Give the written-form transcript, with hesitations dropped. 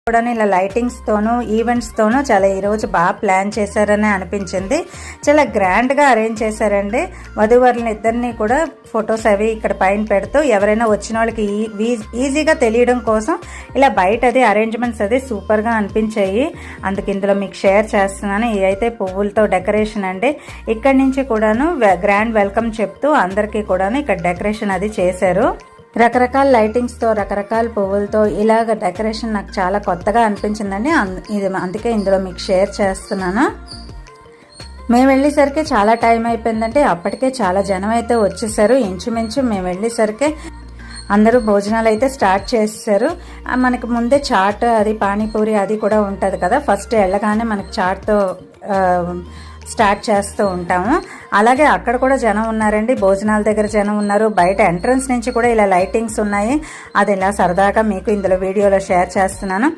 కూడా ఇలా లైటింగ్స్తోనూ ఈవెంట్స్తోనూ చాలా ఈరోజు బాగా ప్లాన్ చేశారని అనిపించింది. చాలా గ్రాండ్గా అరేంజ్ చేశారండి. వధూవరులను ఇద్దరిని కూడా ఫొటోస్ అవి ఇక్కడ పైన పెడుతూ ఎవరైనా వచ్చిన వాళ్ళకి ఈజీగా తెలియడం కోసం ఇలా బయట అది అరేంజ్మెంట్స్ అది సూపర్గా అనిపించాయి. అందుకు ఇందులో మీకు షేర్ చేస్తున్నాను. ఇదైతే పువ్వులతో డెకరేషన్ అండి. ఇక్కడి నుంచి కూడాను గ్రాండ్ వెల్కమ్ చెప్తూ అందరికీ కూడాను ఇక్కడ డెకరేషన్ అది చేశారు. రకరకాల లైటింగ్స్తో రకరకాల పువ్వులతో ఇలాగ డెకరేషన్ నాకు చాలా కొత్తగా అనిపించిందండి. అందుకే ఇందులో మీకు షేర్ చేస్తున్నాను. మేము వెళ్ళేసరికి చాలా టైం అయిపోయిందంటే అప్పటికే చాలా జనం అయితే వచ్చేసారు. ఇంచుమించు మేము వెళ్ళేసరికి అందరూ భోజనాలు అయితే స్టార్ట్ చేసేసారు. మనకి ముందే చాట్ అది పానీపూరి అది కూడా ఉంటుంది కదా. ఫస్ట్ వెళ్ళగానే మనకి చాట్తో స్టార్ట్ చేస్తూ ఉంటాము. అలాగే అక్కడ కూడా జనం ఉన్నారండి. భోజనాల దగ్గర జనం ఉన్నారు. బయట ఎంట్రన్స్ నుంచి కూడా ఇలా లైటింగ్స్ ఉన్నాయి. అది ఇలా సరదాగా మీకు ఇందులో వీడియోలో షేర్ చేస్తున్నాను.